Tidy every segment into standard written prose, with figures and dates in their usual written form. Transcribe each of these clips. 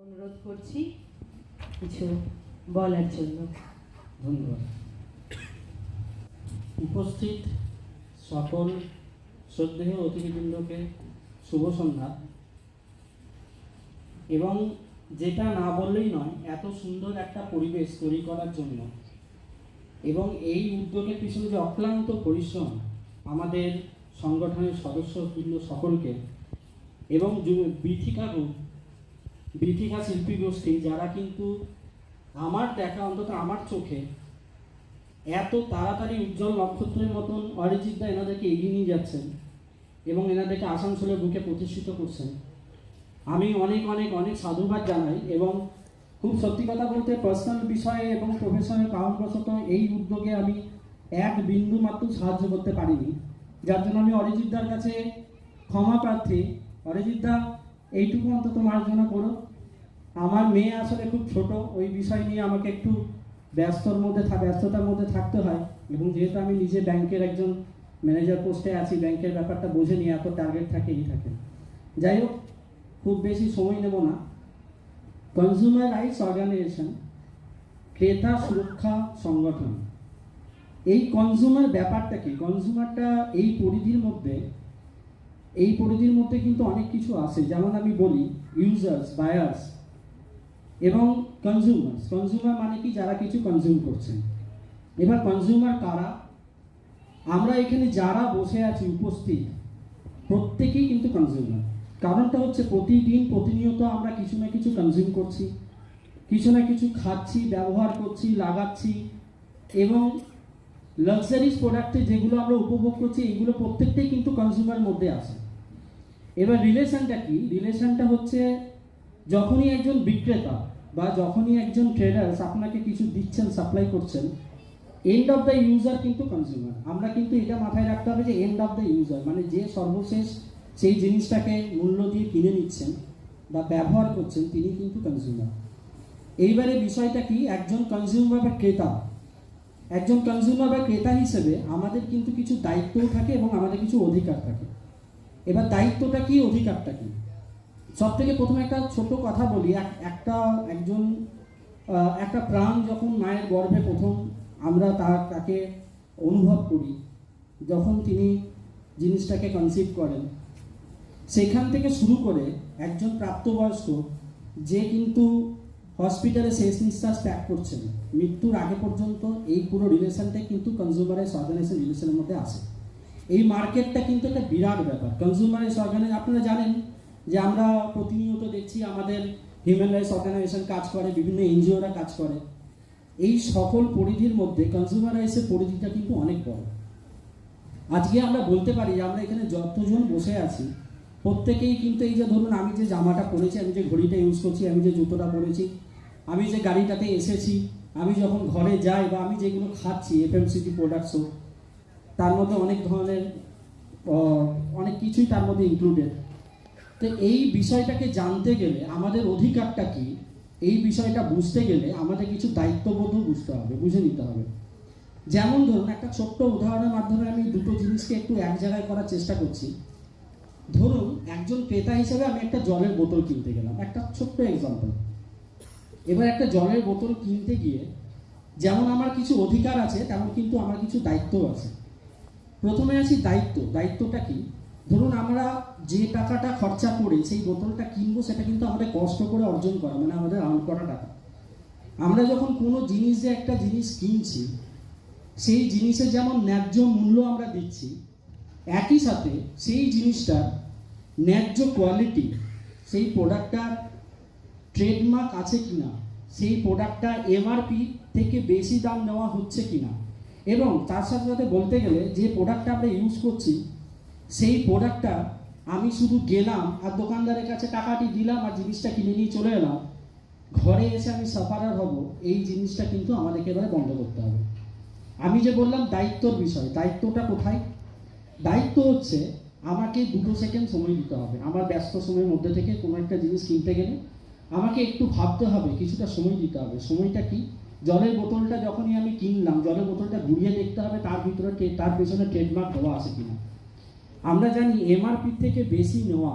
অনুরোধ করছি কিছু বলার জন্য। ধন্যবাদ। উপস্থিত সকল শ্রদ্ধেয় অতিথিবৃন্দকে শুভ সন্ধ্যা। এবং যেটা না বললেই নয়, এত সুন্দর একটা পরিবেশ তৈরি করার জন্য এবং এই উদ্যোগের পিছনে যে অক্লান্ত পরিশ্রম আমাদের সংগঠনের সদস্যবৃন্দ সকলকে এবং বীথিকা শিল্পী গোষ্ঠী, যারা কিন্তু আমার দেখা, অন্তত আমার চোখে এত তাড়াতাড়ি উজ্জ্বল নক্ষত্রের মতন অরিজিৎ দা এনাদেরকে এগিয়ে নিয়ে যাচ্ছেন এবং এনাদেরকে আসানসোলের বুকে প্রতিষ্ঠিত করছেন। আমি অনেক অনেক অনেক সাধুবাদ জানাই। এবং খুব সত্যি কথা বলতে, পার্সোনাল বিষয়ে এবং প্রফেশনাল কারণবশত এই উদ্যোগে আমি এক বিন্দু মাত্র সাহায্য করতে পারিনি, যার জন্য আমি অরিজিৎ দার কাছে ক্ষমা প্রার্থী। অরিজিৎ দা, এইটুকু অন্তত মার্জনা করো। আমার মেয়ে আসলে খুব ছোট, ওই বিষয় নিয়ে আমাকে একটু ব্যস্ততার মধ্যে থাকতে হয়। এবং যেহেতু আমি নিজে ব্যাংকের একজন ম্যানেজার পোস্টে আছি, ব্যাংকের ব্যাপারটা বুঝে নিয়ে এত টার্গেট থাকে। যাই হোক, খুব বেশি সময় নেব না। কনজিউমার রাইটস অর্গানাইজেশন, ক্রেতা সুরক্ষা সংগঠন, এই কনজিউমার ব্যাপারটা কি? কনজিউমারটা এই পরিধির মধ্যে কিন্তু অনেক কিছু আছে। যেমন আমি বলি, ইউজার্স, বায়ার্স এবং কনজিউমার্স। কনজিউমার মানে কি? যারা কিছু কনজিউম করছেন। এবার কনজিউমার কারা? আমরা এখানে যারা বসে আছি উপস্থিত, প্রত্যেকেই কিন্তু কনজিউমার। কারণটা হচ্ছে প্রতিনিয়ত আমরা কিছু না কিছু কনজিউম করছি, কিছু না কিছু খাচ্ছি, ব্যবহার করছি, লাগাচ্ছি এবং লাক্সারিজ প্রোডাক্টে যেগুলো আমরা উপভোগ করছি, এগুলো প্রত্যেকটাই কিন্তু কনজিউমার মধ্যে আসে। এবার রিলেশনটা কি? রিলেশনটা হচ্ছে, যখনই একজন বিক্রেতা বা যখনই একজন ট্রেডার্স আপনাকে কিছু দিচ্ছেন, সাপ্লাই করছেন, এন্ড অফ দ্য ইউজার কিন্তু কনজিউমার। আমরা কিন্তু এটা মাথায় রাখতে হবে যে এন্ড অফ দ্য ইউজার মানে যে সর্বশেষ সেই জিনিসটাকে মূল্য দিয়ে কিনে নিচ্ছেন বা ব্যবহার করছেন, তিনি কিন্তু কনজিউমার। এইবারে বিষয়টা কি? একজন কনজিউমার বা ক্রেতা হিসেবে আমাদের কিন্তু কিছু দায়িত্বও থাকে এবং আমাদের কিছু অধিকার থাকে। এবার দায়িত্বটা কি, অধিকারটা কি? সব থেকে প্রথমে একটা ছোট কথা বলি। একটা প্রাণ যখন মায়ের গর্ভে প্রথম আমরা তাকে অনুভব করি, যখন তিনি জিনিসটাকে কনসিভ করেন, সেখান থেকে শুরু করে একজন প্রাপ্তবয়স্ক যে কিন্তু হসপিটালে শেষ নিঃশ্বাস ত্যাগ করছেন, মৃত্যুর আগে পর্যন্ত এই পুরো রিলেশনটাই কিন্তু কনজিউমার অর্গানাইজেশন রিলেশনের মধ্যে আসে। এই মার্কেটটা কিন্তু একটা বিরাট ব্যাপার। কনজিউমার অর্গানাইজেশন, আপনারা জানেন যে আমরা প্রতিনিয়ত দেখছি আমাদের হিউম্যান রাইটস অর্গানাইজেশন কাজ করে, বিভিন্ন এনজিওরা কাজ করে। এই সকল পরিধির মধ্যে কনজিউমার রাইটসের পরিধিটা কিন্তু অনেক বড়। আজকে আমরা বলতে পারি যে আমরা এখানে যতজন বসে আছি, প্রত্যেকেই কিন্তু এই যে ধরুন, আমি যে জামাটা পরেছি, আমি যে ঘড়িটা ইউজ করছি, আমি যে জুতোটা পরেছি, আমি যে গাড়িটাতে এসেছি, আমি যখন ঘরে যাই বা আমি যেগুলো খাচ্ছি, এফএমসিজি প্রোডাক্টসও তার মধ্যে অনেক ধরনের অনেক কিছুই তার মধ্যে ইনক্লুডেড। তো এই বিষয়টাকে জানতে গেলে আমাদের অধিকারটা কি, এই বিষয়টা বুঝতে গেলে আমাদের কিছু দায়িত্ববোধও বুঝে নিতে হবে। যেমন ধরুন, একটা ছোট্ট উদাহরণের মাধ্যমে আমি দুটো জিনিসকে একটু এক জায়গায় করার চেষ্টা করছি। ধরুন, একজন ক্রেতা হিসেবে আমি একটা জলের বোতল কিনতে গেলাম, একটা ছোট্ট এক্সাম্পল। এবার একটা জলের বোতল কিনতে গিয়ে যেমন আমার কিছু অধিকার আছে, তেমন কিন্তু আমার কিছু দায়িত্বও আছে। প্রথমে আসি দায়িত্বটা কি? ধরুন, আমরা যে টাকাটা খরচা করে সেই বোতলটা কিনবো, সেটা কিন্তু আমাদের কষ্ট করে অর্জন করা, মানে আমাদের আর্ন করা টাকা। আমরা যখন কোনো একটা জিনিস কিনছি, সেই জিনিসের যেমন ন্যায্য মূল্য আমরা দিচ্ছি, একই সাথে সেই জিনিসটার ন্যায্য কোয়ালিটি, সেই প্রোডাক্টটার ট্রেডমার্ক আছে কিনা, সেই প্রোডাক্টটা এমআরপি থেকে বেশি দাম নেওয়া হচ্ছে কিনা, এবং তার সাথে সাথে বলতে গেলে যে প্রোডাক্টটা আমরা ইউজ করছি, সেই প্রোডাক্টটা আমি শুধু গেলাম আর দোকানদারের কাছে টাকাটি দিলাম আর জিনিসটা কিনে নিয়ে চলে এলাম, ঘরে এসে আমি সাফারার হব, এই জিনিসটা কিন্তু আমাদেরকে এবারে বন্ধ করতে হবে। আমি যে বললাম দায়িত্বর বিষয়, দায়িত্বটা কোথায়? দায়িত্ব হচ্ছে আমাকে 2 সেকেন্ড সময় দিতে হবে। আমার ব্যস্ত সময়ের মধ্যে থেকে কোনো একটা জিনিস কিনতে গেলে আমাকে একটু ভাবতে হবে, কিছুটা সময় দিতে হবে। সময়টা কি? জলের বোতলটা যখনই আমি কিনলাম, জলের বোতলটা ঘুরিয়ে দেখতে হবে তার পেছনে ট্রেডমার্ক দেওয়া আছে কিনা। আমরা জানি এমআরপি থেকে বেশি নেওয়া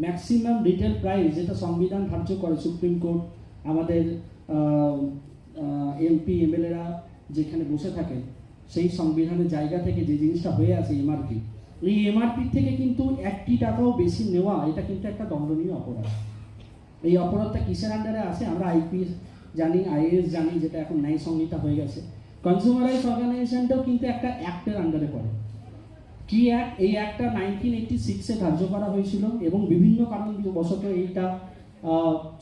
ম্যাক্সিমাম রিটেল প্রাইস যেটা সংবিধান ধার্য করে, সুপ্রিম কোর্ট, আমাদের এমপি এমএলএরা যেখানে বসে থাকেন সেই সংবিধানের জায়গা থেকে যে জিনিসটা হয়ে আছে এমআরপি, এই এমআরপি থেকে কিন্তু 1 টাকাও বেশি নেওয়া এটা কিন্তু একটা দণ্ডনীয় অপরাধ। এই অপরাধটা কিসের আন্ডারে আসে? আমরা আইপিএস জানি, আইএএস জানি, যেটা এখন ন্যায় সংহিতা হয়ে গেছে। কনজিউমার রাইটস অর্গানাইজেশনটাও কিন্তু একটা অ্যাক্টের আন্ডারে পড়ে। কি অ্যাক্ট? এই অ্যাক্টটা 1986-এ ধার্য করা হয়েছিল এবং বিভিন্ন কারণবশত এইটা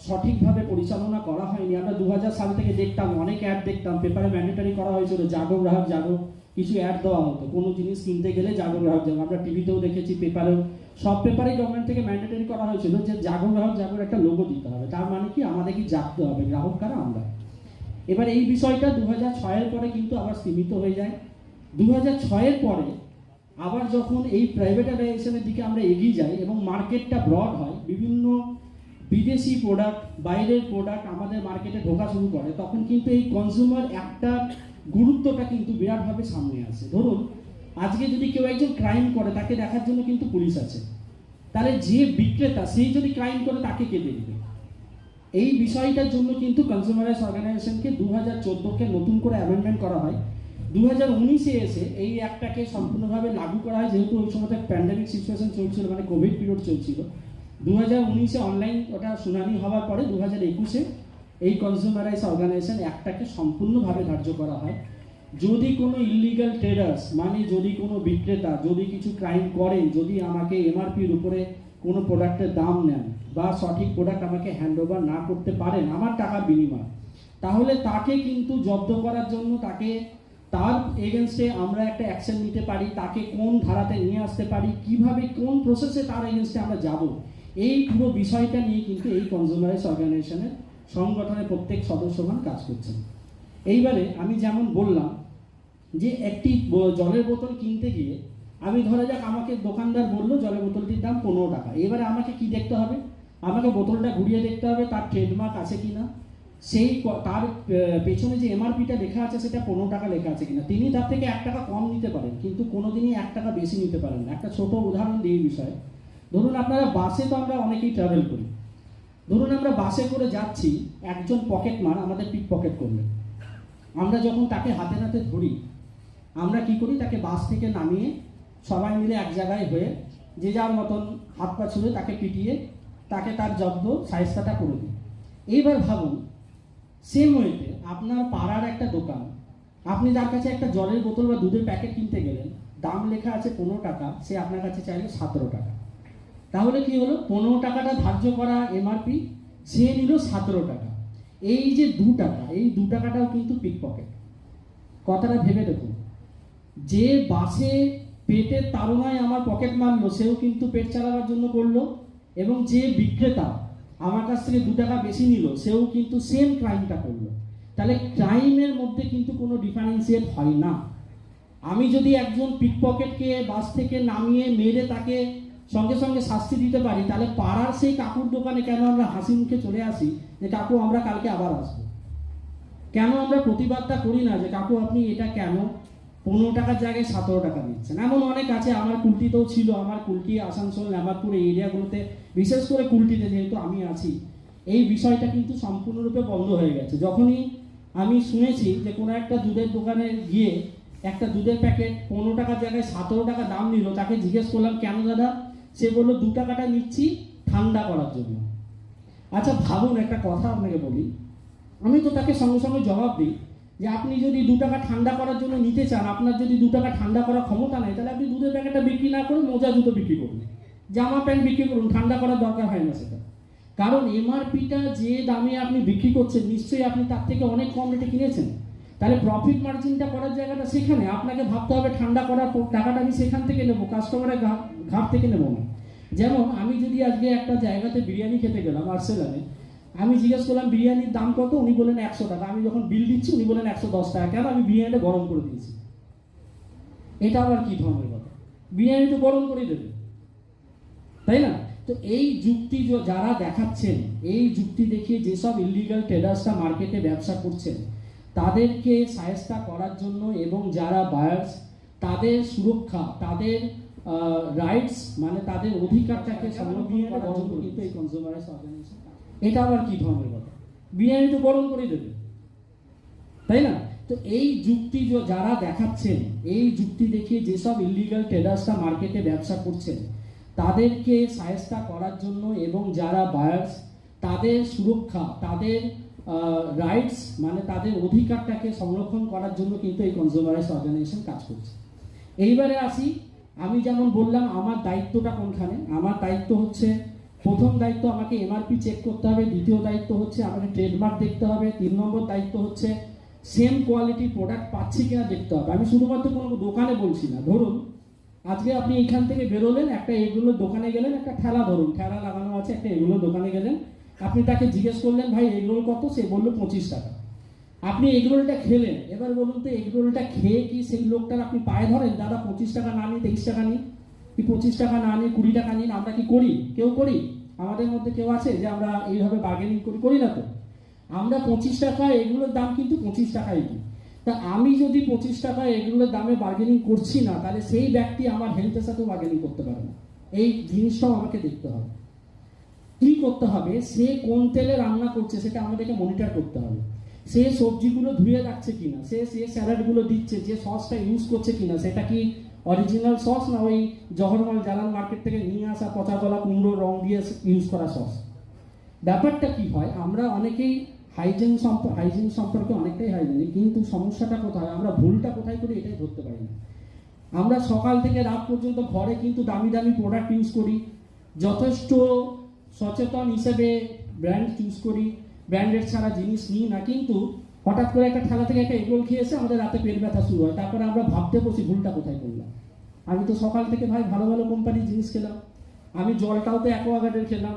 সঠিকভাবে পরিচালনা করা হয়নি। আমরা 2000 সাল থেকে দেখতাম, অনেক অ্যাড দেখতাম, পেপারে ম্যান্ডেটারি করা হয়েছিল, জাগো গ্রাহক জাগো, কিছু অ্যাড দেওয়া হতো, কোনো জিনিস কিনতে গেলে জাগো গ্রাহক জাগো। আমরা টিভিতেও দেখেছি, পেপারেও, সব পেপারেই গভর্নমেন্ট থেকে ম্যান্ডেটারি করা হয়েছিল যে জাগো গ্রাহক জাগোর একটা লোগো দিতে হবে। তার মানে কি? আমাদের কি জাগতে হবে, গ্রাহক কারা? আমরা। এবার এই বিষয়টা 2006-এর পরে কিন্তু আবার সীমিত হয়ে যায়। 2006-এর পরে আবার যখন এই প্রাইভেটাইজেশনের দিকে আমরা এগিয়ে যাই এবং মার্কেটটা ব্রড হয়, বিভিন্ন বিদেশি প্রোডাক্ট, বাইরের প্রোডাক্ট আমাদের মার্কেটে ঢোকা শুরু করে, তখন কিন্তু এই কনজিউমার অ্যাক্টটার গুরুত্বটা কিন্তু বিরাটভাবে সামনে আসে। ধরুন আজকে যদি কেউ একজন ক্রাইম করে, তাকে দেখার জন্য কিন্তু পুলিশ আছে, তাহলে যে বিক্রেতা সেই যদি ক্রাইম করে তাকে কে দেখবে? এই বিষয়টার জন্য কিন্তু কনজিউমার রাইটস অর্গানাইজেশনকে 2014-কে নতুন করে অ্যামেন্ডমেন্ট করা হয়। 2019-এ এসে এই অ্যাক্টটাকে সম্পূর্ণভাবে লাগু করা হয়, যেহেতু ওই সময় প্যান্ডেমিক সিচুয়েশন চলছিল, মানে কোভিড পিরিয়ড চলছিল। 2019-এ অনলাইন ওটা শুনানি হওয়ার পরে 2021-এ এই কনজিউমার রাইটস অর্গানাইজেশন অ্যাক্টটাকে সম্পূর্ণভাবে ধার্য করা হয়। যদি কোনো ইললিগাল ট্রেডার্স, মানে যদি কোনো বিক্রেতা যদি কিছু ক্রাইম করেন, যদি আমাকে এমআরপির উপরে কোনো প্রোডাক্টের দাম নেন বা সঠিক প্রোডাক্ট আমাকে হ্যান্ডওভার না করতে পারেন আমার টাকার বিনিময়, তাহলে তাকে কিন্তু জব্দ করার জন্য তার এগেনস্টে আমরা একটা অ্যাকশন নিতে পারি, তাকে কোন ধারাতে নিয়ে আসতে পারি, কিভাবে কোন প্রসেসে তার এগেনস্টে আমরা যাব, এই পুরো বিষয়টা নিয়ে কিন্তু এই কনজিউমার রাইটস অর্গানাইজেশনের সংগঠনের প্রত্যেক সদস্যগণ কাজ করছেন। এইবারে আমি যেমন বললাম যে একটি জলের বোতল কিনতে গিয়ে আমি, ধরা যাক আমাকে দোকানদার বললো জলের বোতলটির দাম 15 টাকা। এবারে আমাকে কি দেখতে হবে? আমাকে বোতলটা ঘুরিয়ে দেখতে হবে তার ট্রেডমার্ক আছে কিনা, সেই তার পেছনে যে এমআরপিটা লেখা আছে সেটা 15 টাকা লেখা আছে কিনা। তিনি তার থেকে 1 টাকা কম নিতে পারেন, কিন্তু কোনোদিনই 1 টাকা বেশি নিতে পারেন না। একটা ছোট উদাহরণ দিই এই বিষয়ে। ধরুন আপনারা বাসে, তো আমরা অনেকেই ট্রাভেল করি, ধরুন আমরা বাসে করে যাচ্ছি, একজন পকেটমার আমাদের পিক পকেট করলেন। আমরা যখন তাকে হাতে নাতে ধরি, আমরা কি করি? তাকে বাস থেকে নামিয়ে সবাই মিলে এক জায়গায় হয়ে যে যার মতন হাত পা ছুঁড়ে তাকে পিটিয়ে তাকে তার জব্দ সাইজটা করে দিই। এইবার ভাবুন, সেম ওয়েতে আপনার পাড়ার একটা দোকান, আপনি যার কাছে একটা জলের বোতল বা দুধের প্যাকেট কিনতে গেলেন, দাম লেখা আছে 15 টাকা, সে আপনার কাছে চাইলে 17 টাকা। তাহলে কি হলো? 15 টাকাটা ধার্য করা এমআরপি, সে নিল 17 টাকা। এই যে 2 টাকা, এই 2 টাকাটাও কিন্তু পিক পকেট। কথাটা ভেবে দেখুন, যে বাসে পেটের তাড়নায় আমার পকেট মারলো, সেও কিন্তু পেট চালাবার জন্য করলো, এবং যে বিক্রেতা আমার কাছ থেকে 2 টাকা বেশি নিল, সেও কিন্তু সেম ক্রাইমটা করলো। তাহলে ক্রাইমের মধ্যে কিন্তু কোনো ডিফারেন্সিয়েট হয় না। আমি যদি একজন পিক পকেটকে বাস থেকে নামিয়ে মেরে তাকে সঙ্গে সঙ্গে শাস্তি দিতে পারি, তাহলে পাড়ার সেই কাকুর দোকানে কেন আমরা হাসি মুখে চলে আসি যে কাকু আমরা কালকে আবার আসবো? কেন আমরা প্রতিবাদটা করি না যে কাকু আপনি এটা কেন 15 টাকার জায়গায় 17 টাকা দিচ্ছেন? এমন অনেক আছে, আমার কুলটিতেও ছিল, আমার কুলটি আসানসোল নামারপুর এই এরিয়াগুলোতে, বিশেষ করে কুলটিতে যেহেতু আমি আছি, এই বিষয়টা কিন্তু সম্পূর্ণরূপে বন্ধ হয়ে গেছে। যখনই আমি শুনেছি যে কোনো একটা দুধের দোকানে গিয়ে একটা দুধের প্যাকেট 15 টাকার জায়গায় 17 টাকা দাম নিল, তাকে জিজ্ঞেস করলাম কেন দাদা? সে বললো 2 টাকাটা নিচ্ছি ঠান্ডা করার জন্য। আচ্ছা ভাবুন, একটা কথা আপনাকে বলি, আমি তো তাকে সঙ্গে সঙ্গে জবাব দিই যে আপনি যদি 2 টাকা ঠান্ডা করার জন্য নিতে চান, আপনার যদি 2 টাকা ঠান্ডা করার ক্ষমতা নেই, তাহলে আপনি দুধের প্যাকেটটা বিক্রি না করে মোজা জুতো বিক্রি করুন, জামা প্যান্ট বিক্রি করুন, ঠান্ডা করার দরকার হয় না সেটা। কারণ এমআরপিটা যে দামে আপনি বিক্রি করছেন, নিশ্চয়ই আপনি তার থেকে অনেক কম রেটে কিনেছেন। তাহলে প্রফিট মার্জিনটা করার জায়গাটা সেখানে। আপনাকে ভাবতে হবে ঠান্ডা করার টাকাটা আমি সেখান থেকে নেবো, কাস্টমারের ঘাট থেকে নেবো না। যেমন আমি যদি আজকে একটা জায়গাতে বিরিয়ানি খেতে গেলাম আর্সেলানে, আমি জিজ্ঞেস করলাম বিরিয়ানির দাম কত, উনি বললেন 100 টাকা। আমি যখন বিল দিচ্ছি উনি বললেন 110 টাকা। কেন? আমি বিরিয়ানিটা গরম করে দিয়েছি। এটা আবার কি ধরনের কথা? বিরিয়ানি তো গরম করে দেবে, তাই না? তো এই যুক্তি যারা দেখাচ্ছেন, এই যুক্তি দেখিয়ে যেসব ইলিগাল ট্রেডার্সরা মার্কেটে ব্যবসা করছেন, তাদেরকে শায়েস্তা করার জন্য এবং যারা বায়ার্স, তাদের সুরক্ষা, তাদের রাইটস মানে তাদের অধিকারটাকে সংরক্ষণ করার জন্য কিন্তু এই কনজিউমার রাইটস অর্গানাইজেশন, এটা আবার কি ধরনের কথা? বিরিয়ানি তো গরম করে দেবে, তাই না? তো এই যুক্তি যারা দেখাচ্ছেন, এই যুক্তি দেখিয়ে যেসব ইলিগাল ট্রেডার্সরা মার্কেটে ব্যবসা করছেন তাদেরকে শায়েস্তা করার জন্য এবং যারা বায়ার্স তাদের সুরক্ষা, তাদের রাইটস মানে তাদের অধিকারটাকে সংরক্ষণ করার জন্য কিন্তু এই কনজিউমার রাইটস অর্গানাইজেশন কাজ করছে। এইবারে আসি, আমি যেমন বললাম আমার দায়িত্বটা কোনখানে। আমার দায়িত্ব হচ্ছে, প্রথম দায়িত্ব আমাকে এমআরপি চেক করতে হবে, দ্বিতীয় দায়িত্ব হচ্ছে আমাকে ট্রেডমার্ক দেখতে হবে, 3 নম্বর দায়িত্ব হচ্ছে সেম কোয়ালিটি প্রোডাক্ট পাচ্ছি কিনা দেখতে হবে। আমি শুধুমাত্র কোনো দোকানে বলছি না, ধরুন আজকে আপনি এখান থেকে বেরোলেন, একটা এগুলোর দোকানে গেলেন, একটা ঠেলা ধরুন ঠেলা লাগানো আছে, একটা এগুলোর দোকানে গেলেন, আপনি তাকে জিজ্ঞেস করলেন ভাই এগরোল কত, সে বললো 25 টাকা। আপনি এগরোলটা খেলেন, এবার বলুন তো এগরোলটা খেয়ে কি সেই লোকটার আপনি পায়ে ধরেন দাদা 25 টাকা না নিই 23 টাকা নিই, কি 25 টাকা না নিই 20 টাকা নিন? আমরা কি করি? কেউ করি? আমাদের মধ্যে কেউ আছে যে আমরা এইভাবে বার্গেনিং করি না তো? আমরা 25 টাকা এগুলোর দাম কিন্তু 25 টাকাই দিই। তা আমি যদি 25 টাকা এগুলোর দামে বার্গেনিং করছি না, তাহলে সেই ব্যক্তি আমার হেলথের সাথেও বার্গেনিং করতে পারে না। এই জিনিসটাও আমাকে দেখতে হবে। কি করতে হবে? সে কোন তেলে রান্না করছে সেটা আমাদেরকে মনিটর করতে হবে। সে সবজিগুলো ধুয়ে রাখছে কিনা, সে স্যালাডগুলো দিচ্ছে, যে সসটা ইউজ করছে কিনা সেটা কি অরিজিনাল সস না ওই জহরমাল জালান মার্কেট থেকে নিয়ে আসা পচা গলা কুমড়ো রং দিয়ে ইউজ করা সস? ব্যাপারটা কি হয়, আমরা অনেকেই হাইজিন সম্পর্কে অনেকটাই হাইজিনিক, কিন্তু সমস্যাটা কোথায়, আমরা ভুলটা কোথায় করি এটাই ধরতে পারি না। আমরা সকাল থেকে রাত পর্যন্ত ঘরে কিন্তু দামি দামি প্রোডাক্ট ইউজ করি, যথেষ্ট সচেতন হিসেবে ব্র্যান্ড চুজ করি, ব্র্যান্ডেড ছাড়া জিনিস নিই না, কিন্তু হঠাৎ করে একটা ঠেলা থেকে একটা এগরোল খেয়ে এসে আমাদের রাতে পেট ব্যথা শুরু হয়, তারপরে আমরা ভাবতে বসি ভুলটা কোথায় করলাম। আমি তো সকাল থেকে ভাই ভালো ভালো কোম্পানির জিনিস খেলাম, আমি জলটাও তো অ্যাকোয়াগার্ডের খেলাম,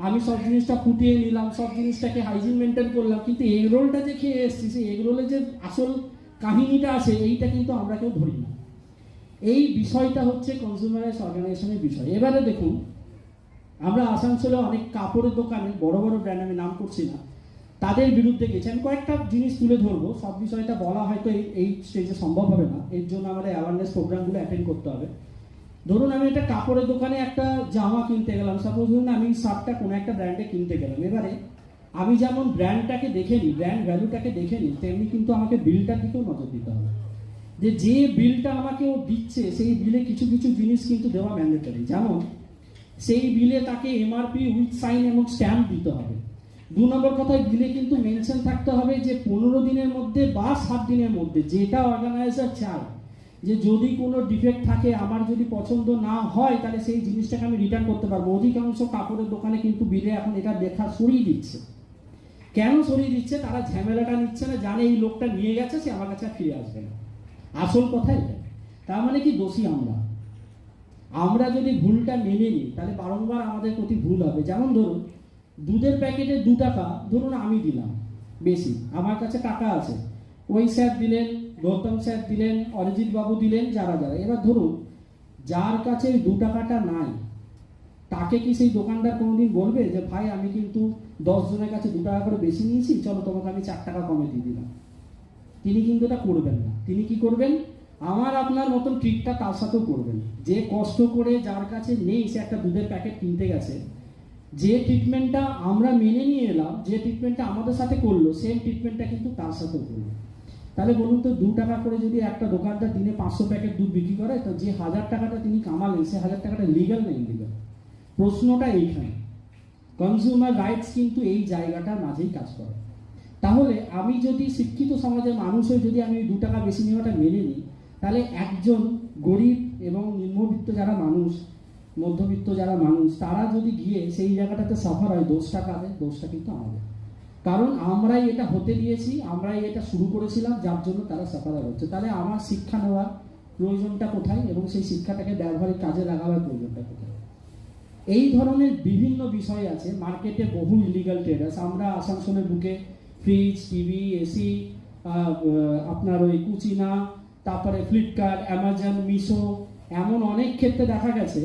আমি সব জিনিসটা ফুটিয়ে নিলাম, সব জিনিসটাকে হাইজিন মেনটেন করলাম, কিন্তু এগরোলটা যে খেয়ে এসেছি সেই এগরোলের যে আসল কাহিনীটা আছে এইটা কিন্তু আমরা কেউ ধরি না। এই বিষয়টা হচ্ছে কনজিউমার রাইটস অর্গানাইজেশনের বিষয়। এবারে দেখুন, আমরা আসানসোলে অনেক কাপড়ের দোকানে বড় বড় ব্র্যান্ড, আমি নাম করছি না, তাদের বিরুদ্ধে গেছি। আমি কয়েকটা জিনিস তুলে ধরবো, সব বিষয়টা বলা হয়তো এই স্টেজে সম্ভব হবে না, এর জন্য আমাদের অ্যাওয়ারনেস প্রোগ্রামগুলো অ্যাটেন্ড করতে হবে। ধরুন আমি একটা কাপড়ের দোকানে একটা জামা কিনতে গেলাম, সাপোজ ধরুন আমি শার্টটা কোনো একটা ব্র্যান্ডে কিনতে গেলাম। এবারে আমি যেমন ব্র্যান্ডটাকে দেখে নিই, ব্র্যান্ড ভ্যালুটাকে দেখে নিই, তেমনি কিন্তু আমাকে বিলটার দিকেও নজর দিতে হবে, যে বিলটা আমাকে ও দিচ্ছে সেই বিলে কিছু কিছু জিনিস কিন্তু দেওয়া ম্যান্ডেটরি। যেমন সেই বিলে তাকে এমআরপি উইথ সাইন এবং স্ট্যাম্প দিতে হবে। 2 নম্বর কথা, বিলে কিন্তু মেনশন থাকতে হবে যে 15 দিনের মধ্যে বা 7 দিনের মধ্যে, যেটা অর্গানাইজার চায় যে যদি কোনো ডিফেক্ট থাকে, আমার যদি পছন্দ না হয় তাহলে সেই জিনিসটাকে আমি রিটার্ন করতে পারবো। অধিকাংশ কাপড়ের দোকানে কিন্তু বিলে এখন এটা দেখা সরিয়ে দিচ্ছে। কেন সরিয়ে দিচ্ছে? তারা ঝামেলাটা নিচ্ছে না, জানে এই লোকটা নিয়ে গেছে, সে আমার কাছে ফিরে আসবে না। আসল কথা এটা। তার মানে কি দোষী আমরা যদি ভুলটা মেনে নিই তাহলে বারংবার আমাদের প্রতি ভুল হবে। যেমন ধরুন দুধের প্যাকেটে 2 টাকা ধরুন আমি দিলাম বেশি, আমার কাছে টাকা আছে, ওই স্যার দিলেন, গৌতম স্যার দিলেন, অরিজিৎ বাবু দিলেন, যারা এবার ধরুন যার কাছে 2 টাকাটা নাই তাকে কি সেই দোকানদার কোনোদিন বলবে যে ভাই আমি কিন্তু 10 জনের কাছে 2 টাকা করে বেশি নিয়েছি, চলো তোমাকে আমি 4 টাকা কমে দিয়ে দিলাম? তিনি কিন্তু এটা করবেন না। তিনি কি করবেন? আমার আপনার মতন ট্রিটটা তার সাথেও করবেন। যে কষ্ট করে যার কাছে নেই সে একটা দুধের প্যাকেট কিনতে গেছে, যে ট্রিটমেন্টটা আমরা মেনে নিয়ে এলাম, যে ট্রিটমেন্টটা আমাদের সাথে করলো, সেম ট্রিটমেন্টটা কিন্তু তার সাথেও করলো। তাহলে বলুন তো 2 টাকা করে যদি একটা দোকানদার দিনে 500 প্যাকেট দুধ বিক্রি করে, তো যে 1000 টাকাটা তিনি কামালেন সে 1000 টাকাটা লিগাল না ইনলিগাল? প্রশ্নটা এইখানে। কনজিউমার রাইটস কিন্তু এই জায়গাটার মাঝেই কাজ করে। তাহলে আমি যদি শিক্ষিত সমাজের মানুষ হয়ে যদি আমি 2 টাকা বেশি নেওয়াটা মেনে নিই, তাহলে একজন গরিব এবং নিম্নবিত্ত যারা মানুষ, মধ্যবিত্ত যারা মানুষ, তারা যদি গিয়ে সেই জায়গাটাতে সাফার হয়, দোষটা কাদের? দোষটা কিন্তু আমাদের। কারণ আমরাই এটা হতে দিয়েছি, আমরাই এটা শুরু করেছিলাম, যার জন্য তারা সাফার হচ্ছে। তাহলে আমার শিক্ষা নেওয়ার প্রয়োজনটা কোথায় এবং সেই শিক্ষাটাকে ব্যবহারিক কাজে লাগাবার প্রয়োজনটা কোথায়? এই ধরনের বিভিন্ন বিষয় আছে। মার্কেটে বহু ইলিগাল ট্রেডার্স, আমরা আসানসোলের বুকে ফ্রিজ, টিভি, এসি, আপনার ওই কুচিনা, তারপরে ফ্লিপকার্ট, অ্যামাজন, মিশো, এমন অনেক ক্ষেত্রে দেখা গেছে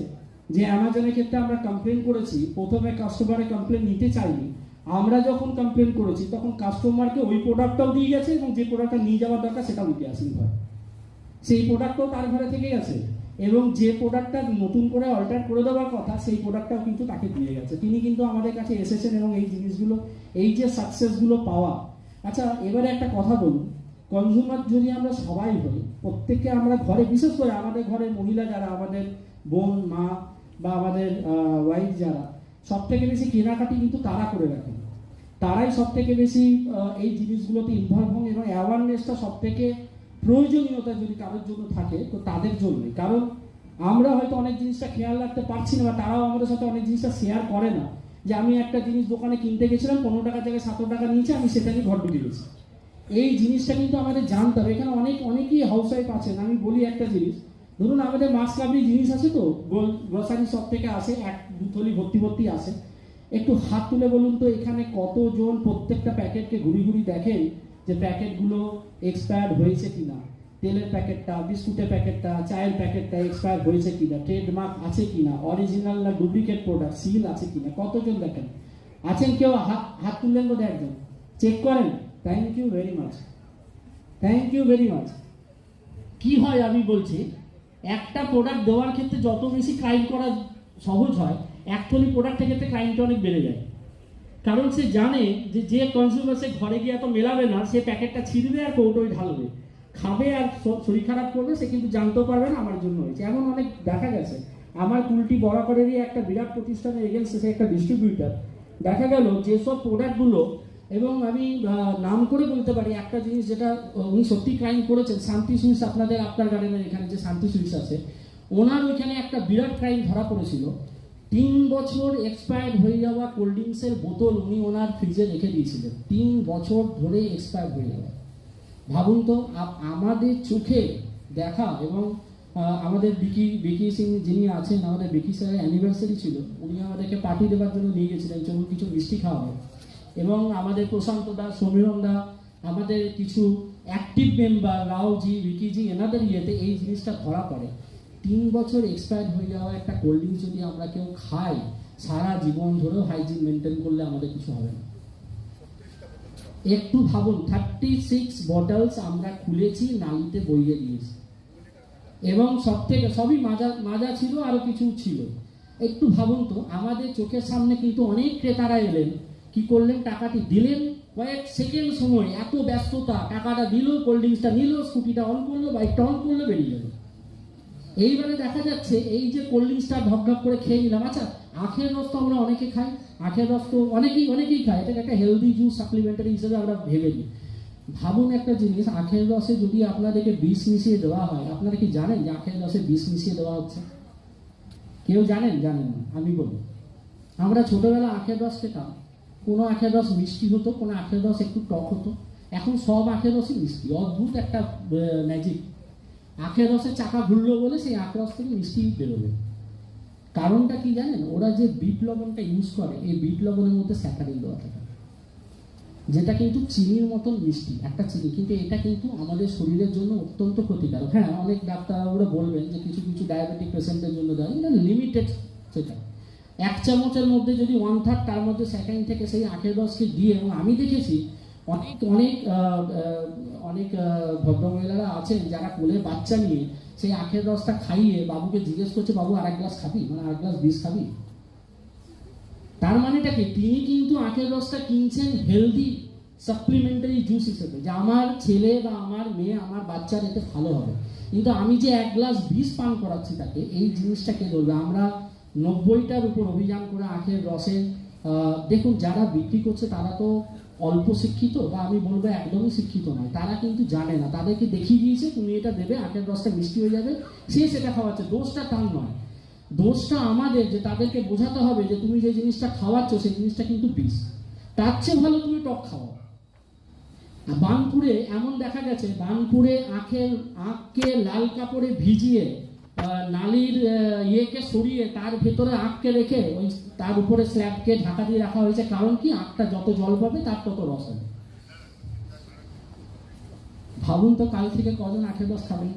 যে অ্যামাজনের ক্ষেত্রে আমরা কমপ্লেন করেছি, প্রথমে কাস্টমারের কমপ্লেন নিতে চাইনি, আমরা যখন কমপ্লেন করেছি তখন কাস্টমারকে ওই প্রোডাক্টটাও দিয়ে গেছে এবং যে প্রোডাক্টটা নিয়ে যাওয়ার দরকার সেটাও নিতে আসেনি, হয় সেই প্রোডাক্টটাও তার ঘরে থেকে গেছে। এবং যে প্রোডাক্টটা নতুন করে অল্টার করে দেওয়ার কথা সেই প্রোডাক্টটাও কিন্তু তাকে দিয়ে গেছে। তিনি কিন্তু আমাদের কাছে এসেছেন এবং এই জিনিসগুলো, এই যে সাকসেসগুলো পাওয়া। আচ্ছা, এবারে একটা কথা বলুন, কনজিউমার যদি আমরা সবাই হই, প্রত্যেককে আমরা ঘরে, বিশেষ করে আমাদের ঘরে মহিলা যারা, আমাদের বোন, মা বা আমাদের ওয়াইফ যারা, সব থেকে বেশি কেনাকাটি কিন্তু তারা করে রাখেন, তারাই সব থেকে বেশি এই জিনিসগুলোতে ইনভলভ হন, এবং অ্যাওয়ারনেসটা সব থেকে প্রয়োজনীয়তা যদি কারোর জন্য থাকে তো তাদের জন্যই। কারণ আমরা হয়তো অনেক জিনিসটা খেয়াল রাখতে পারছি না, বা তারাও আমাদের সাথে অনেক জিনিসটা শেয়ার করে না, যে আমি একটা জিনিস দোকানে কিনতে গেছিলাম, 15 টাকার জায়গায় 17 টাকা নিয়েছে, আমি সেটা নিয়ে ঘর ঢুকে গেছি। এই জিনিসটা কিন্তু আমাদের জানতে হবে। এখানে অনেকেই হাউস ওয়াইফ আছেন। আমি বলি একটা জিনিস, ধরুন আমাদের মাছ কাবলি জিনিস আছে, তো গ্রসারি শপ থেকে আসে, 1-2 থলি ভর্তি আসে। একটু হাত তুলে বলুন তো, এখানে কতজন প্রত্যেকটা প্যাকেটকে ঘুরি দেখেন যে প্যাকেটগুলো এক্সপায়ার্ড হয়েছে কিনা, তেলের প্যাকেটটা, বিস্কুটের প্যাকেটটা, চায়ের প্যাকেটটা এক্সপায়ার হয়েছে কিনা, ট্রেডমার্ক আছে কিনা, অরিজিনাল না ডুপ্লিকেট প্রোডাক্ট, সিল আছে কিনা, কতজন দেখেন? আছেন কেউ? হাত তুললেন বোধ একজন। চেক করেন। Thank you very much, thank you very much. কি হয় আমি বলছি, একটা প্রোডাক্ট দেওয়ার ক্ষেত্রে যত বেশি ক্রাইম করা সহজ হয়, এক থলি প্রোডাক্টের ক্ষেত্রে ক্রাইমটা অনেক বেড়ে যায়। কারণ সে জানে যে কনজিউমার সে ঘরে গিয়ে এত মেলাবে না, সে প্যাকেটটা ছিঁড়বে আর কৌটোয় ঢালবে, খাবে আর শরীর খারাপ করবে, সে কিন্তু জানতেও পারবে না আমার জন্য হয়েছে। এমন অনেক দেখা গেছে। আমার কুলটি বরাবরেরই একটা বিরাট প্রতিষ্ঠানের এগেন্সে, সে একটা ডিস্ট্রিবিউটার, দেখা গেল যেসব প্রোডাক্টগুলো, এবং আমি নাম করে বলতে পারি একটা জিনিস যেটা উনি সত্যি ক্রাইম করেছেন, শান্তি সুইটস, আপনার গার্ডেনের এখানে যে শান্তি সুইটস আছে, ওনার ওইখানে একটা বিরাট ক্রাইম ধরা পড়েছিল। 3 বছর এক্সপায়ার্ড হয়ে যাওয়া কোল্ড ড্রিঙ্কসের বোতল উনি ওনার ফ্রিজে রেখে দিয়েছিলেন, 3 বছর ধরে এক্সপায়ার হয়ে যাওয়া। ভাবুন তো, আমাদের চোখে দেখা। এবং আমাদের বিকি সিং যিনি আছেন, আমাদের বিকি স্যারের অ্যানিভার্সারি ছিল, উনি আমাদেরকে পার্টি দেওয়ার জন্য নিয়ে গেছিলেন, চলুন কিছু মিষ্টি খাওয়াবে। এবং আমাদের প্রশান্ত দা, সমীরণ দা, আমাদের কিছু অ্যাক্টিভ মেম্বার, রাওজি, বিকিজি, এনাদের ইয়েতে এই জিনিসটা ধরা পড়ে। 3 বছর এক্সপায়ার হয়ে যাওয়া একটা কোল্ড ড্রিঙ্কস যদি আমরা কেউ খাই, সারা জীবন ধরেও হাইজিন মেনটেন করলে আমাদের কিছু হবে না। একটু ভাবুন, 36 বটলস আমরা খুলেছি, নালিতে বইয়ে দিয়েছি, এবং সবই মাজা ছিল, আরো কিছু ছিল। একটু ভাবুন তো, আমাদের চোখের সামনে কিন্তু অনেক ক্রেতারা এলেন, কি করলেন, টাকাটি দিলেন, কয়েক সেকেন্ড সময়, এত ব্যস্ততা, টাকাটা দিল, কোল্ড ড্রিঙ্কসটা নিল, স্কুটিটা অন করলো, বাইকটা অন করলো, বেরিয়ে গেল। এইবারে দেখা যাচ্ছে এই যে কোল্ড ড্রিঙ্কসটা ঢক করে খেয়ে নিলাম। আচ্ছা, আখের রস তো আমরা অনেকে খাই, আখের রস তো অনেকেই খায়, এটাকে একটা হেলদি জুস সাপ্লিমেন্টারি হিসেবে আমরা ভেবে নিই। ভাবুন একটা জিনিস, আখের রসে যদি আপনাদেরকে বিষ মিশিয়ে দেওয়া হয়, আপনারা কি জানেন যে আখের রসে বিষ মিশিয়ে দেওয়া হচ্ছে? কেউ জানেন না? আমি বলি, আমরা ছোটবেলা আখের রস খেতাম, কোনো আখের রস মিষ্টি হতো, কোনো আখের রস একটু টক হতো, এখন সব আখের রসই মিষ্টি। অদ্ভুত একটা ম্যাজিক। আখের রসের চাকা ঘুরলো বলে সেই আখ রস থেকে মিষ্টি বেরোবে। কারণটা কি জানেন? ওরা যে বিট লবণটা ইউজ করে, এই বিট লবণের মধ্যে স্যাকারিন দেওয়া থাকে, যেটা কিন্তু চিনির মতন মিষ্টি, একটা চিনি, কিন্তু এটা কিন্তু আমাদের শরীরের জন্য অত্যন্ত ক্ষতিকারক। হ্যাঁ, অনেক ডাক্তাররা বলবেন যে কিছু ডায়াবেটিক পেশেন্টের জন্য দেয়, এটা লিমিটেড। সেটা 1 চামচের মধ্যে যদি 1/3 তার মধ্যে স্যাকারিন থেকে সেই আখের রসকে দিয়ে, এবং আমি দেখেছি অনেক ভদ্রমহিলারা আছেন যারা কোলে বাচ্চা নিয়ে সেই আখের রসটা খাইয়ে বাবুকে জিজ্ঞেস করছে, বাবু আর 1 গ্লাস খাবি, মানে 1 গ্লাস বিষ খাবি। তার মানেটা কি? তিনি কিন্তু আখের রসটা কিনছেন হেলদি সাপ্লিমেন্টারি জুস হিসেবে, যে আমার ছেলে বা আমার মেয়ে, আমার বাচ্চার এতে ভালো হবে। কিন্তু আমি যে 1 গ্লাস বিষ পান করাচ্ছি তাকে, এই জিনিসটা কে ধরবে? আমরা 90টার উপর অভিযান করে আখের রসে, দেখুন যারা বিক্রি করছে তারা তো অল্প শিক্ষিত, বা আমি বলবো একদমই শিক্ষিত নয়, তারা কিন্তু জানে না। তাদেরকে দেখিয়ে দিয়েছে তুমি এটা দেবে, আখের রসটা মিষ্টি হয়ে যাবে, সে সেটা খাওয়াচ্ছে। দোষটা তার নয়, দোষটা আমাদের, যে তাদেরকে বোঝাতে হবে যে তুমি যে জিনিসটা খাওয়াচ্ছ সেই জিনিসটা কিন্তু বিষ, তার চেয়ে ভালো তুমি টক খাওয়াও। বার্নপুরে এমন দেখা গেছে, বার্নপুরে আখকে লাল কাপড়ে ভিজিয়ে নালির ইয়েকে সরিয়ে তার ভেতরে আখকে রেখে ওই তার উপরে স্ল্যাবকে ঢাকা দিয়ে রাখা হয়েছে। কারণ কি? আখটা যত জল পাবে তার তত রস হবে। ভাবুন তো, কাল থেকে কজন আখের রস খাবেন?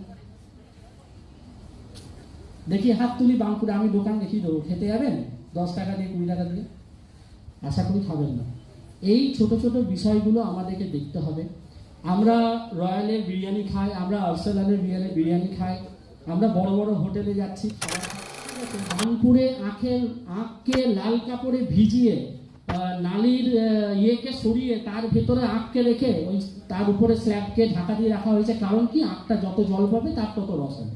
দেখি হাত তুলি। বার্নপুরে আমি দোকান দেখিয়ে দেবো, খেতে যাবেন? 10 টাকা দিয়ে, 20 টাকা দিয়ে? আশা করি খাবেন না। এই ছোট ছোট বিষয়গুলো আমাদেরকে দেখতে হবে। আমরা রয়্যালের বিরিয়ানি খাই, আমরা আর্সেলানের বিরিয়ানি খাই, আমরা বড় বড় হোটেলে যাচ্ছি, খাবার খাচ্ছি, বানপুরে আঁখকে লাল কাপড়ে ভিজিয়ে নালির ইয়েকে সরিয়ে তার ভেতরে আঁখকে রেখে ওই তার উপরে স্ল্যাবকে ঢাকা দিয়ে রাখা হয়েছে। কারণ কি, আঁখটা যত জল পাবে তার তত রস হবে।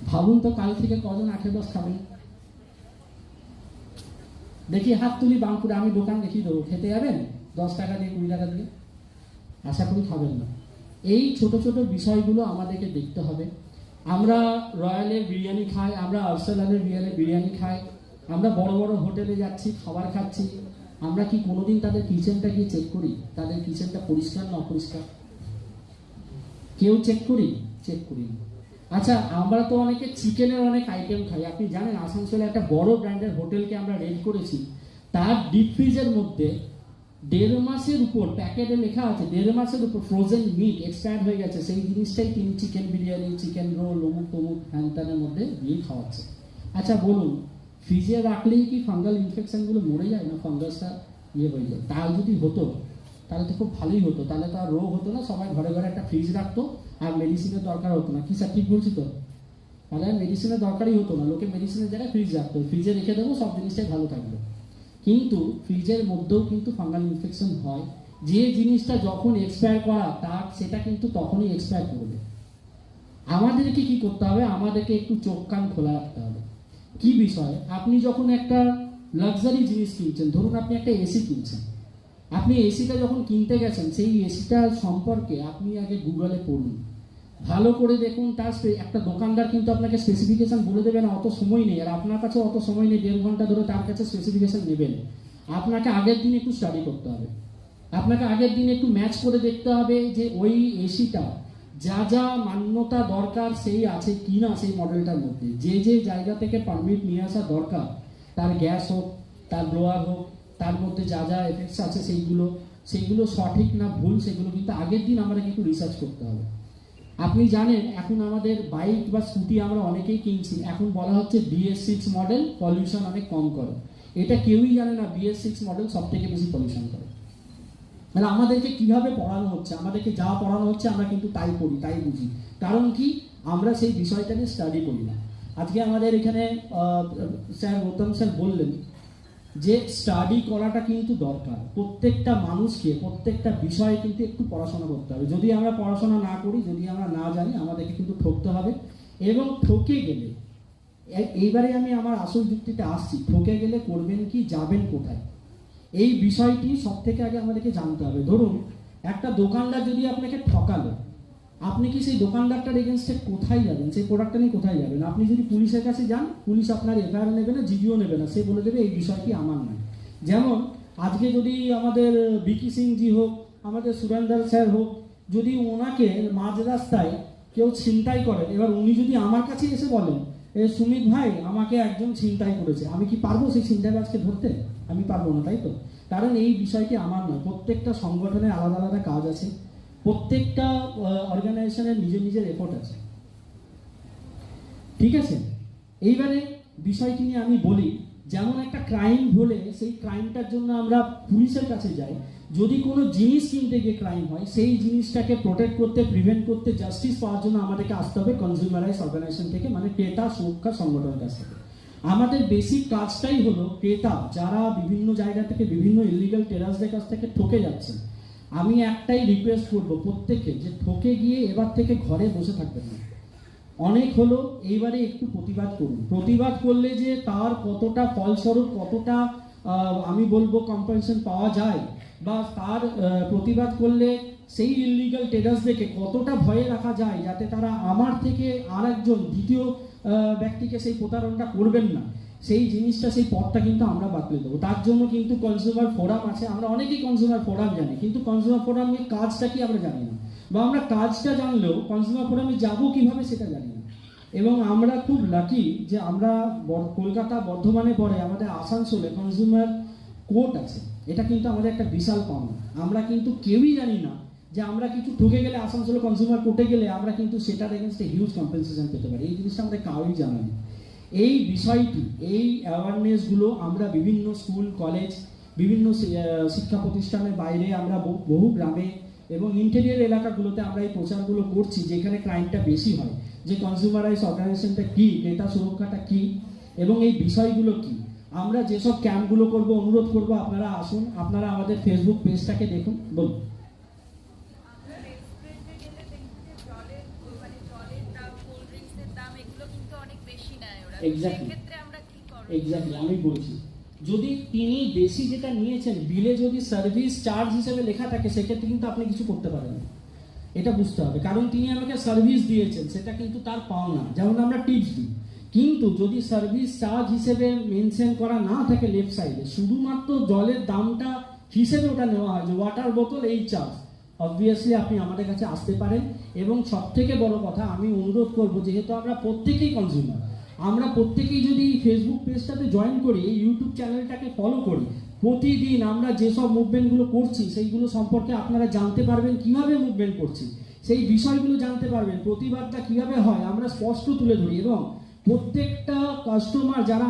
ভাবুন তো, কাল থেকে কজন আখের রস খাবেন? দেখি হাত তুলি বানপুরে, আমি দোকান দেখিয়ে দেবো, খেতে যাবেন 10 টাকা দিয়ে 20 টাকা দিয়ে? আশা করি খাবেন না। এই ছোট ছোট বিষয়গুলো আমাদেরকে দেখতে হবে। আমরা রয়্যালের বিরিয়ানি খাই, আমরা আর্সেলানের বিরিয়ানি খাই, আমরা বড় বড় হোটেলে যাচ্ছি, খাবার খাচ্ছি, আমরা কি কোনোদিন তাদের কিচেনটা গিয়ে চেক করি? তাদের কিচেনটা পরিষ্কার না অপরিষ্কার? কেউ চেক করি? চেক করি না। আচ্ছা, আমরা তো অনেকে চিকেনের অনেক আইটেম খাই। আপনি জানেন, আসানসোলে একটা বড় ব্র্যান্ডের হোটেলকে আমরা রেড করেছি, তার ডিপ ফ্রিজের মধ্যে 1.5 মাসের উপর, প্যাকেটে লেখা আছে 1.5 মাসের উপর ফ্রোজেন মিট এক্সপায়ার হয়ে গেছে, সেই জিনিসটাই তিনি চিকেন বিরিয়ানি, চিকেন রোল, অমুক তমুক হ্যানত্যানের মধ্যে দিয়ে খাওয়াচ্ছে। আচ্ছা বলুন, ফ্রিজে রাখলেই কি ফাঙ্গাল ইনফেকশনগুলো মরে যায় না? ফাঙ্গাসটা হয়ে যায়? তাই যদি হতো তাহলে তো খুব ভালোই হতো, তাহলে তো আর রোগ হতো না, সবাই ঘরে ঘরে একটা ফ্রিজ রাখতো আর মেডিসিনের দরকার হতো না। কি স্যার ঠিক বলছি তো? তাহলে আর মেডিসিনের দরকারই হতো না, লোকে মেডিসিনের জায়গায় ফ্রিজ রাখতো, ফ্রিজে রেখে দেবো, সব জিনিসটাই ভালো থাকবে। কিন্তু ফ্রিজের মধ্যেও কিন্তু ফাঙ্গাল ইনফেকশন হয়। যে জিনিসটা যখন এক্সপায়ার করা তার সেটা কিন্তু তখনই এক্সপায়ার করবে। আমাদেরকে কি করতে হবে? আমাদেরকে একটু চোখ কান খোলা রাখতে হবে। কি বিষয়? আপনি যখন একটা লাক্সারি জিনিস কিনছেন, ধরুন আপনি একটা এসি কিনছেন, আপনি এসিটা যখন কিনতে গেছেন, সেই এসিটার সম্পর্কে আপনি আগে গুগলে পড়ুন, ভালো করে দেখুন। তার একটা দোকানদার কিন্তু আপনাকে স্পেসিফিকেশন বলে দেবে না, অত সময় নেই, আর আপনার কাছে অত সময় নেই 1.5 ঘন্টা ধরে তার কাছে স্পেসিফিকেশন নেবেন। আপনাকে আগের দিন একটু স্টাডি করতে হবে, আপনাকে আগের দিন একটু ম্যাচ করে দেখতে হবে যে ওই এসিটা যা যা মান্যতা দরকার সেই আছে কি না সেই মডেলটার মধ্যে। যে যে জায়গা থেকে পারমিট নিয়ে আসা দরকার, তার গ্যাস হোক, তার ব্লোয়ার হোক, তার মধ্যে যা যা এফেক্টস আছে সেইগুলো সঠিক না ভুল, সেগুলো কিন্তু আগের দিন আমাদের একটু রিসার্চ করতে হবে। আপনি জানেন, এখন আমাদের বাইক বা স্কুটি আমরা অনেকেই কিনছি, এখন বলা হচ্ছে BS6 মডেল পলিউশন অনেক কম করে। এটা কেউই জানে না BS6 মডেল সব থেকে বেশি পলিউশন করে। মানে আমাদেরকে কিভাবে পড়ানো হচ্ছে, আমাদেরকে যা পড়ানো হচ্ছে আমরা কিন্তু তাই পড়ি, তাই বুঝি। কারণ কি, আমরা সেই বিষয়টাকে স্টাডি করি না। আজকে আমাদের এখানে স্যার গৌতম স্যার বললেন যে স্টাডি করাটা কিন্তু দরকার। প্রত্যেকটা মানুষকে প্রত্যেকটা বিষয়ে কিন্তু একটু পড়াশোনা করতে হবে। যদি আমরা পড়াশোনা না করি, যদি আমরা না জানি, আমাদেরকে কিন্তু ঠকতে হবে। এবং ঠকে গেলে, এইবারে আমি আমার আসল যুক্তিতে আসছি, ঠকে গেলে করবেন কি, যাবেন কোথায়, এই বিষয়টি সব থেকে আগে আমাদেরকে জানতে হবে। ধরুন একটা দোকানদার যদি আপনাকে ঠকালো, আপনি কি সেই দোকানদারটার এগেনস্টে কোথায় যাবেন? সেই প্রোডাক্টটা নিয়ে কোথায় যাবেন? আপনি যদি পুলিশের কাছে যান, পুলিশ আপনার এফআইআর নেবে না, জিডিও নেবে না, সে বলে দেবে এই বিষয়টি আমার নয়। যেমন আজকে যদি আমাদের বিকি সিংজি হোক, আমাদের সুরেন্দ্র স্যার হোক, যদি ওনাকে মাঝ রাস্তায় কেউ ছিনতাই করে, এবার উনি যদি আমার কাছে এসে বলেন, সুমিত ভাই আমাকে একজন ছিনতাই করেছে, আমি কি পারবো সেই ছিনতাইবাজকে ধরতে? আমি পারবো না, তাই তো? কারণ এই বিষয়টি আমার নয়। প্রত্যেকটা সংগঠনের আলাদা আলাদা কাজ আছে, প্রত্যেকটা অর্গানাইজেশনের নিজের নিজের এফোর্ট আছে, ঠিক আছে? এইবারে বিষয়টি নিয়ে আমি বলি, যেমন একটা ক্রাইম হলে সেই ক্রাইমটার জন্য আমরা পুলিশের কাছে যাই। যদি কোনো জিনিস কিনতে গিয়ে ক্রাইম হয়, সেই জিনিসটাকে প্রোটেক্ট করতে, প্রিভেন্ট করতে, জাস্টিস পাওয়ার জন্য আমাদেরকে আসতে হবে কনজিউমারাইজ অর্গানাইজেশন থেকে, মানে ক্রেতা সুরক্ষা সংগঠনের কাছ থেকে। আমাদের বেসিক কাজটাই হলো ক্রেতা যারা বিভিন্ন জায়গা থেকে বিভিন্ন ইলিগাল টেরাসদের কাছ থেকে ঠকে যাচ্ছে, আমি একটাই রিকোয়েস্ট করবো প্রত্যেককে, যে ঠকে গিয়ে এবার থেকে ঘরে বসে থাকবেন না। অনেক হলো, এইবারে একটু প্রতিবাদ করুন। প্রতিবাদ করলে যে তার কতটা ফলস্বরূপ, কতটা আমি বলবো কম্পেনসেশন পাওয়া যায়, বা তার প্রতিবাদ করলে সেই ইলিগাল টেরাসদেরকে কতটা ভয়ে রাখা যায় যাতে তারা আমার থেকে আর একজন দ্বিতীয় ব্যক্তিকে সেই প্রতারণাটা করবেন না, সেই জিনিসটা, সেই পথটা কিন্তু আমরা বাতলে দেবো। তার জন্য কিন্তু কনজিউমার ফোরাম আছে। আমরা অনেকেই কনজিউমার ফোরাম জানি, কিন্তু কনজিউমার ফোরামের কাজটা কি আমরা জানি না, বা আমরা কাজটা জানলেও কনজিউমার ফোরামে যাবো কিভাবে সেটা জানি না। এবং আমরা খুব লাকি যে আমরা কলকাতা বর্ধমানে পরে আমাদের আসানসোলে কনজিউমার কোর্ট আছে। এটা কিন্তু আমাদের একটা বিশাল পাওনা। আমরা কিন্তু কেউই জানি না যে আমরা কিছু ঠকে গেলে আসানসোলে কনজিউমার কোর্টে গেলে আমরা কিন্তু সেটার এগেনস্টে হিউজ কম্পেনসেশন পেতে পারি। এই জিনিসটা আমাদের কাউই জানা নেই। এই বিষয়টি, এই অ্যাওয়ারনেসগুলো আমরা বিভিন্ন স্কুল, কলেজ, বিভিন্ন শিক্ষা প্রতিষ্ঠানের বাইরে, আমরা বহু গ্রামে এবং ইন্টেরিয়র এলাকাগুলোতে আমরা এই প্রচারগুলো করছি যেখানে ক্রাইমটা বেশি হয়, যে কনজিউমারাইজ অর্গানাইজেশনটা কী, ডেটা সুরক্ষাটা কী এবং এই বিষয়গুলো কী। আমরা যেসব ক্যাম্পগুলো করব, অনুরোধ করব আপনারা আসুন, আপনারা আমাদের ফেসবুক পেজটাকে দেখুন। বলুন। এক্স্যাক্টলি আমি বলছি, যদি তিনি বেশি যেটা নিয়েছেন বিলে যদি সার্ভিস চার্জ হিসেবে লেখা থাকে সেক্ষেত্রে কিন্তু আপনি কিছু করতে পারেন না, এটা বুঝতে হবে। কারণ তিনি আমাকে সার্ভিস দিয়েছেন, সেটা কিন্তু তার পাওনা, যেমন আমরা টিপস দিই। কিন্তু যদি সার্ভিস চার্জ হিসেবে মেনশন করা না থাকে লেফট সাইডে, শুধুমাত্র জলের দামটা হিসেবে ওটা নেওয়া হয় যে ওয়াটার বোতল এই চার্জ, অবভিয়াসলি আপনি আমাদের কাছে আসতে পারেন। এবং সব থেকে বড় কথা আমি অনুরোধ করব, যেহেতু আমরা প্রত্যেকেই কনজিউমার, আমরা প্রত্যেকেই যদি ফেসবুক পেজটাতে জয়েন করি, এই ইউটিউব চ্যানেলটাকে ফলো করি, প্রতিদিন আমরা যেসব মুভমেন্টগুলো করছি সেইগুলো সম্পর্কে আপনারা জানতে পারবেন, কিভাবে মুভমেন্ট করছি সেই বিষয়গুলো জানতে পারবেন, প্রতিবাদটা কিভাবে হয় আমরা স্পষ্ট তুলে ধরি। এবং প্রত্যেকটা কাস্টমার যারা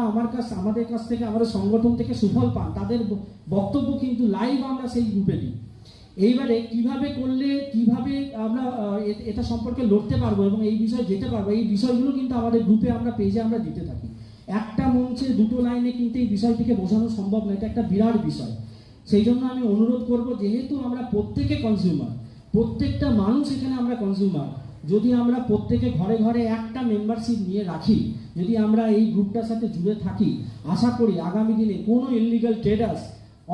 আমাদের কাছ থেকে, আমাদের সংগঠন থেকে সুফল পান, তাদের বক্তব্য কিন্তু লাইভ আমরা সেই গ্রুপে দিই। এইবারে কিভাবে করলে কিভাবে আমরা এটা সম্পর্কে লড়তে পারবো এবং এই বিষয়ে যেতে পারবো, এই বিষয়গুলো কিন্তু আমাদের গ্রুপে আমরা পেজে আমরা দিতে থাকি। একটা মঞ্চে দুটো লাইনে কিন্তু এই বিষয়টিকে বোঝানো সম্ভব নয়, এটা একটা বিরাট বিষয়। সেই জন্য আমি অনুরোধ করব, যেহেতু আমরা প্রত্যেকে কনজিউমার, প্রত্যেকটা মানুষ এখানে আমরা কনজিউমার, যদি আমরা প্রত্যেকে ঘরে ঘরে একটা মেম্বারশিপ নিয়ে রাখি, যদি আমরা এই গ্রুপটার সাথে জুড়ে থাকি, আশা করি আগামী দিনে কোনো ইললিগাল ট্রেডার্স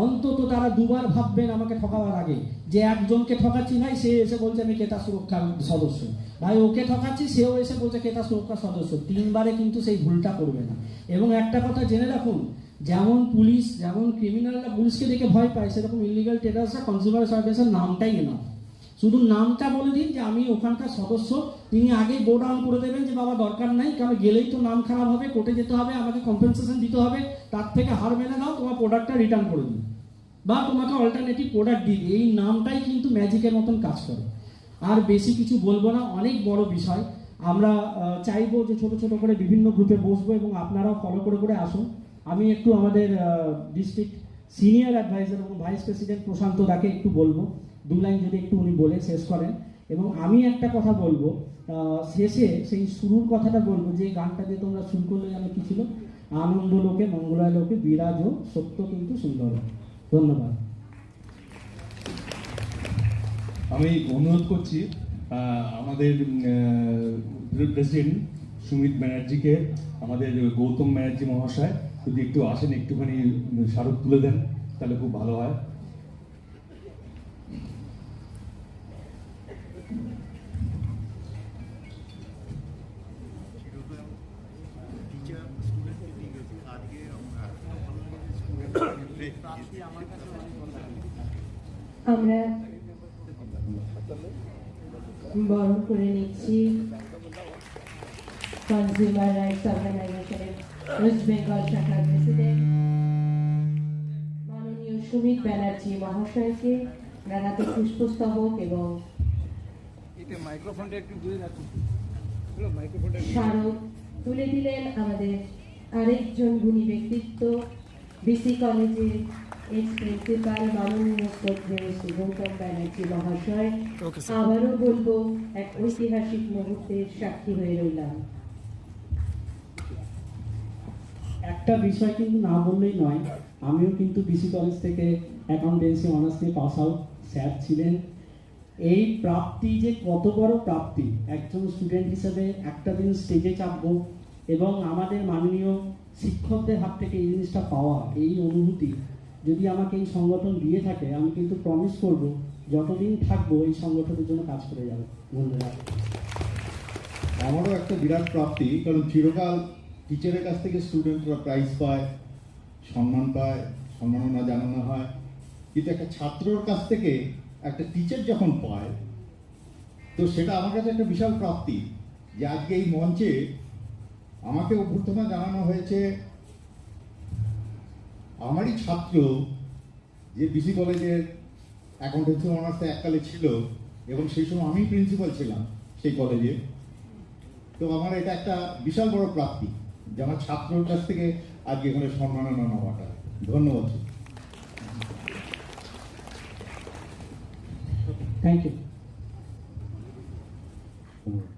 অন্তত তারা দুবার ভাববেন আমাকে ঠকাবার আগে, যে একজনকে ঠকাচ্ছি ভাই, সে এসে বলছে আমি ক্রেতা সুরক্ষার সদস্য, ভাই ওকে ঠকাচ্ছি, সেও এসে বলছে ক্রেতা সুরক্ষার সদস্য, তিনবারে কিন্তু সেই ভুলটা করবে না। এবং একটা কথা জেনে রাখুন, যেমন পুলিশ, যেমন ক্রিমিনালরা পুলিশকে দেখে ভয় পায়, সেরকম ইললিগাল ট্রেডার্সরা কনজিউমার সার্ভিসের নামটাই না, শুধু নামটা বলে দিন যে আমি ওখানকার সদস্য, তিনি আগেই বোর্ড ডাউন করে দেবেন যে বাবা দরকার নাই, কারণ গেলেই তো নাম খারাপ হবে, কোর্টে যেতে হবে, আমাকে কম্পেনসেশন দিতে হবে, তার থেকে হার মেনে দাও, তোমার প্রোডাক্টটা রিটার্ন করে দিন বা তোমাকে অল্টারনেটিভ প্রোডাক্ট দিই। এই নামটাই কিন্তু ম্যাজিকের মতন কাজ করে। আর বেশি কিছু বলবো না, অনেক বড় বিষয়। আমরা চাইবো যে ছোট ছোট করে বিভিন্ন গ্রুপে বসবো এবং আপনারাও ফলো করে করে আসুন। আমি একটু আমাদের ডিস্ট্রিক্ট সিনিয়র অ্যাডভাইজার এবং ভাইস প্রেসিডেন্ট প্রশান্ত দাকে একটু বলবো, দু লাইন যদি একটু উনি বলে শেষ করেন। এবং আমি একটা কথা বলবো শেষে, সেই শুরুর কথাটা বলবো, যে গানটা দিয়ে তোমরা শুরু করলে যেন কি ছিল, আনন্দ লোকে মঙ্গলায় লোকে বিরাজ সত্য কিন্তু সুন্দর। ধন্যবাদ। আমি অনুরোধ করছি আমাদের প্রেসিডেন্ট সুমিত ব্যানার্জিকে, আমাদের গৌতম ব্যানার্জি মহাশয় যদি একটু আসেন, একটুখানি স্মারক তুলে দেন তাহলে খুব ভালো হয়। আমরা বরণ করে নিচ্ছি কনজিউমার রাইটস অর্গানাইজেশনের ওয়েস্ট বেঙ্গল শাখার প্রেসিডেন্ট মাননীয় সুমিত ব্যানার্জি মহাশয়কে রানাতে পুষ্পস্তবক এবং স্মারক তুলে দিলেন আমাদের আরেকজন গুণী ব্যক্তিত্ব, বিসি কলেজের এক্স প্রিন্সিপাল মাননীয় শ্রদ্ধেয় শ্রী গৌতম ব্যানার্জি মহাশয়। আবারও বলবো, এক ঐতিহাসিক মুহূর্তের সাক্ষী হয়ে রইলাম। একটা বিষয় কিন্তু না বললেই নয়, আমিও কিন্তু বিসি কলেজ থেকে অ্যাকাউন্টেন্সি অনার্স নিয়ে পাস আউট, স্যার ছিলেন। এই প্রাপ্তি যে কত বড় প্রাপ্তি, একজন স্টুডেন্ট হিসেবে একটা দিন স্টেজে চাপবো এবং আমাদের মাননীয় শিক্ষকদের হাত থেকে এই জিনিসটা পাওয়া, এই অনুভূতি যদি আমাকে এই সংগঠন দিয়ে থাকে, আমি কিন্তু প্রমিস করব যতদিন থাকবো এই সংগঠনের জন্য কাজ করে যাবো। ধন্যবাদ। আমারও একটা বিরাট প্রাপ্তি, কারণ চিরকাল টিচারের কাছ থেকে স্টুডেন্টরা প্রাইজ পায়, সম্মান পায়, সম্মাননা জানানো হয়, কিন্তু একটা ছাত্রর কাছ থেকে একটা টিচার যখন পায়, তো সেটা আমার কাছে একটা বিশাল প্রাপ্তি। যে আজকে এই মঞ্চে আমাকে অভ্যর্থনা জানানো হয়েছে আমারই ছাত্র, যে বিসি কলেজের অ্যাকাউন্টেন্সি অনার্সে এককালে ছিল এবং সেই সময় আমি প্রিন্সিপাল ছিলাম সেই কলেজে। তো আমার এটা একটা বিশাল বড় প্রাপ্তি যে আমার ছাত্রর কাছ থেকে আজকে এখানে সম্মাননা নেওয়াটা। ধন্যবাদ। Thank you. ধন্যবাদ।